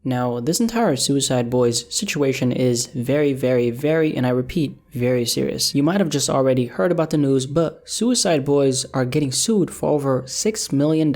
Now, this entire Suicide Boys situation is very, and I repeat, very serious. You might have just already heard about the news, but Suicide Boys are getting sued for over $6 million.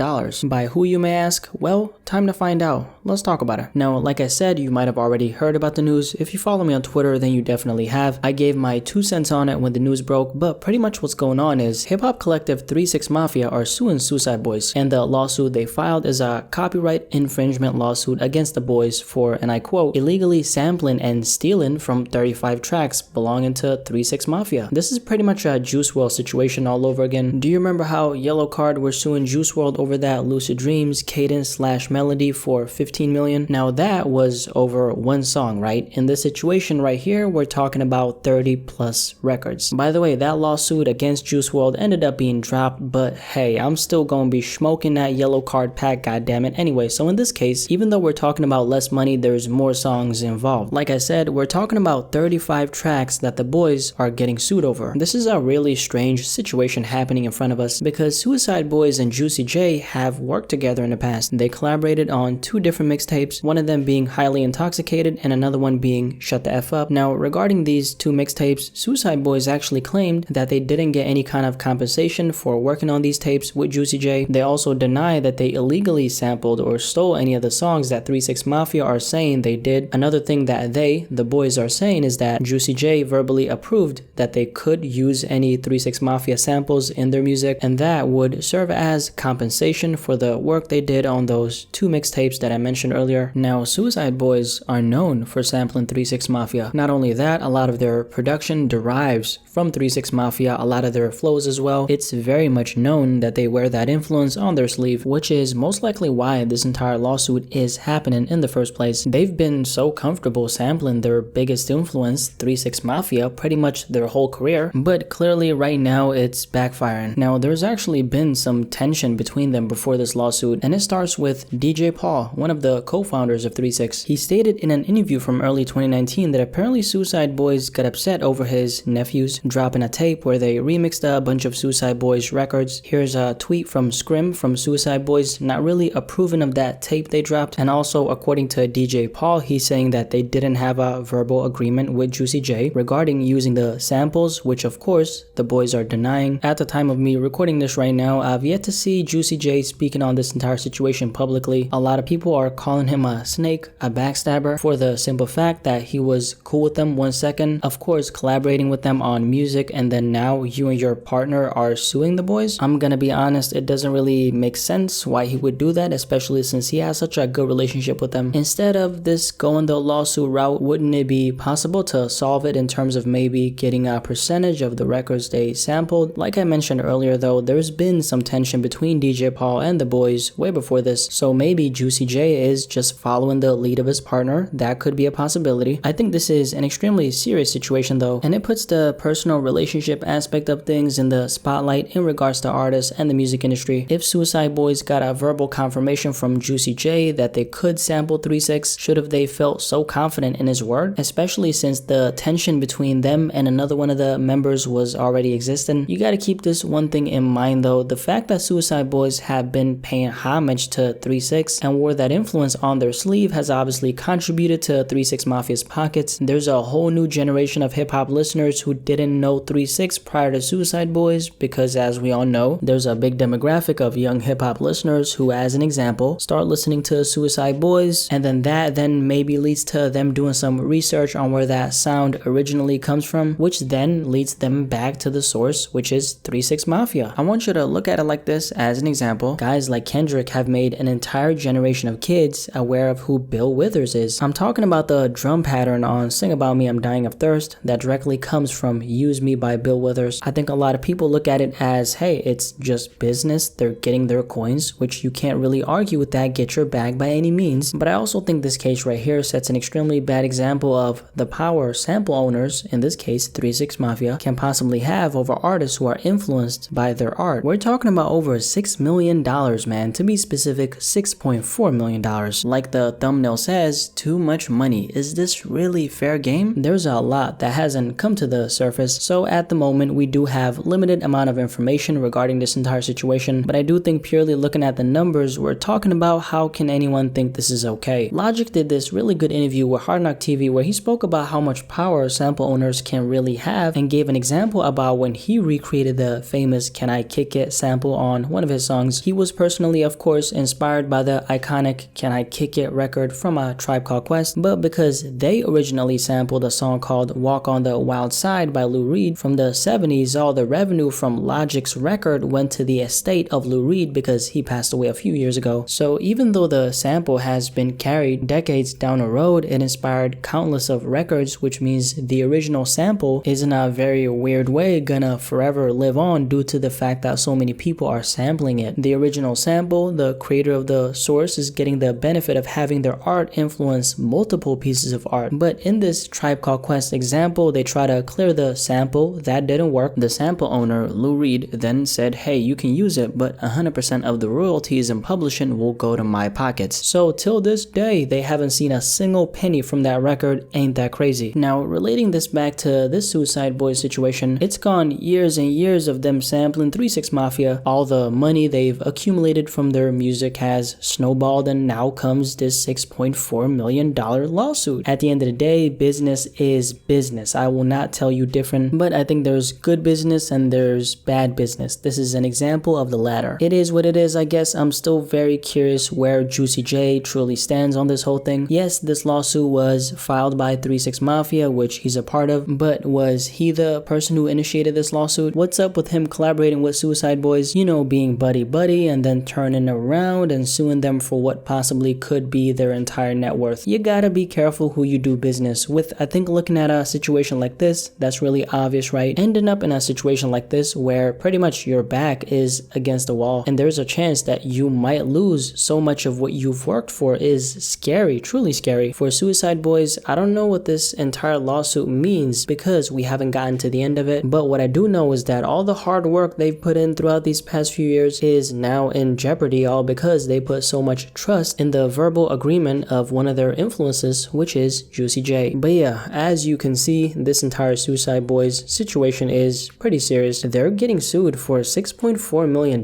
By who, you may ask? Well, time to find out. Let's talk about it. Now, like I said, you might have already heard about the news. If you follow me on Twitter, then you definitely have. I gave my 2 cents on it when the news broke, but pretty much what's going on is hip-hop collective 3 6 Mafia are suing Suicide Boys, and the lawsuit they filed is a copyright infringement lawsuit against the boys for, and I quote, illegally sampling and stealing from 35 tracks belonging to 3 6 Mafia. This is pretty much a Juice WRLD situation all over again. Do you remember how Yellow Card were suing Juice WRLD over that Lucid Dreams cadence / melody for $15 million? Now that was over one song, right? In this situation right here, we're talking about 30 plus records. By the way, that lawsuit against Juice WRLD ended up being dropped, but hey, I'm still gonna be smoking that Yellow Card pack, goddammit. Anyway, so in this case, even though we're talking about less money, there's more songs involved. Like I said, we're talking about 35 tracks that the boys are getting sued over. This is a really strange situation happening in front of us because Suicide Boys and Juicy J have worked together in the past. They collaborated on 2 different mixtapes, one of them being Highly Intoxicated and another one being Shut the F Up. Now, regarding these 2 mixtapes, Suicide Boys actually claimed that they didn't get any kind of compensation for working on these tapes with Juicy J. They also deny that they illegally sampled or stole any of the songs that 3 6 Mafia are saying they did. Another thing that the boys are saying is that Juicy J verbally approved that they could use any 3 6 Mafia samples in their music, and that would serve as compensation for the work they did on those 2 mixtapes that I mentioned earlier. Now, Suicide Boys are known for sampling 3 6 Mafia. Not only that, a lot of their production derives from 3 6 Mafia, a lot of their flows as well. It's very much known that they wear that influence on their sleeve, which is most likely why this entire lawsuit is happening in the first place. They've been so comfortable sampling their biggest influence, 3 6 Mafia, pretty much their whole career, but clearly right now it's backfiring. Now, there's actually been some tension between them before this lawsuit, and it starts with DJ Paul, one of the co-founders of 3 6. He stated in an interview from early 2019 that apparently Suicide Boys got upset over his nephews dropping a tape where they remixed a bunch of Suicide Boys records. Here's a tweet from Scrim from Suicide Boys, not really approving of that tape they dropped, and also according to DJ Paul, he's saying that they didn't have a verbal agreement with Juicy J regarding using the samples, which of course the boys are denying. At the time of me recording this right now, I've yet to see Juicy J speaking on this entire situation publicly. A lot of people are calling him a snake, a backstabber, for the simple fact that he was cool with them 1 second, of course collaborating with them on music, and then now you and your partner are suing the boys. I'm gonna be honest, it doesn't really make sense why he would do that, especially since he has such a good relationship with them. Instead of this going the lawsuit route, wouldn't it be possible to solve it in terms of maybe getting a percentage of the records they sampled? Like I mentioned earlier though, there's been some tension between DJ Paul and the boys way before this, so maybe Juicy J is just following the lead of his partner. That could be a possibility. I think this is an extremely serious situation though, and it puts the personal relationship aspect of things in the spotlight in regards to artists and the music industry. If Suicide Boys got a verbal confirmation from Juicy J that they could sample 3 6, should have they felt so confident in his word, especially since the tension between them and another one of the members was already existing. You gotta keep this one thing in mind though, the fact that Suicide Boys have been paying homage to 3 6 and wore that influence on their sleeve has obviously contributed to 3 6 Mafia's pockets. There's a whole new generation of hip-hop listeners who didn't know 3 6 prior to Suicide Boys, because as we all know, there's a big demographic of young hip-hop listeners who, as an example, start listening to Suicide Boys, and then that maybe leads to them doing some research on where that sound originally comes from, which then leads them back to the source, which is 3 6 Mafia. I want you to look at it like this. As an example, guys like Kendrick have made an entire generation of kids aware of who Bill Withers is. I'm talking about the drum pattern on Sing About Me I'm Dying of Thirst that directly comes from Use Me by Bill Withers. I think a lot of people look at it as, hey, it's just business, they're getting their coins, which you can't really argue with that, get your bag by any means. But I also think this case right here sets an extremely bad example of the power sample owners in this case 3 6 Mafia, can possibly have over artists who are influenced by their art. We're talking about over $6 million, man. To be specific, $6.4 million. Like the thumbnail says, too much money. Is this really fair game? There's a lot that hasn't come to the surface, so at the moment we do have limited amount of information regarding this entire situation, but I do think purely looking at the numbers, we're talking about how can anyone think this is okay. Logic did this really good interview with Hard Knock TV where he spoke about how much power sample owners can really have and gave an example about when he recreated the famous Can I Kick It sample on one of his songs. He was personally, of course, inspired by the iconic Can I Kick It record from A Tribe Called Quest, but because they originally sampled a song called Walk on the Wild Side by Lou Reed from the 70s, all the revenue from Logic's record went to the estate of Lou Reed because he passed away a few years ago. So even though the sample has been carried decades down the road, it inspired countless of records, which means the original sample is in a very weird way gonna forever live on due to the fact that so many people are sampling it. The original sample, the creator of the source, is getting the benefit of having their art influence multiple pieces of art. But in this Tribe Called Quest example, they try to clear the sample. That didn't work. The sample owner, Lou Reed, then said, hey, you can use it, but 100% of the royalties and publishing will go to my pockets. So till this day, they haven't seen a single penny from that record. Ain't that crazy? Now, relating this back to this Suicide Boys situation, it's gone years and years of them sampling 3 6 Mafia. All the money they've accumulated from their music has snowballed, and now comes this $6.4 million lawsuit. At the end of the day, business is business. I will not tell you different, but I think there's good business and there's bad business. This is an example of the latter. It is what it is, I guess. I'm still very curious where Juicy J truly stands on this whole thing. Yes, this lawsuit was filed by 3 6 Mafia, which he's a part of, but was he the person who initiated this lawsuit? What's up with him collaborating with Suicide Boys, you know, being buddy-buddy and then turning around and suing them for what possibly could be their entire net worth? You gotta be careful who you do business with. I think looking at a situation like this, that's really obvious, right? Ending up in a situation like this where pretty much your back is against the wall and there's a chance that you might lose so much of what you've worked for is scary, truly scary. For Suicide Boys, I don't know what this entire lawsuit means because we haven't gotten to the end of it, but what I do know is that all the hard work they've put in throughout these past few years is now in jeopardy, all because they put so much trust in the verbal agreement of one of their influences, which is Juicy J. But yeah, as you can see, this entire Suicide Boys situation is pretty serious. They're getting sued for $6.4 million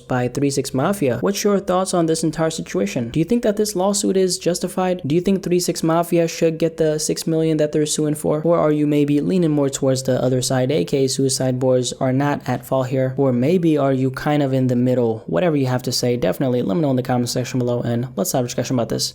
by 3 6 Mafia. What's your thoughts on this entire situation? Do you think that this lawsuit is justified? Do you think 3 6 Mafia should get the $6 million that they're suing for? Or are you maybe leaning more towards the other side, aka Suicide Boys are not at fault here? Or maybe are you kind of in the middle? Whatever you have to say, definitely let me know in the comment section below and let's have a discussion about this.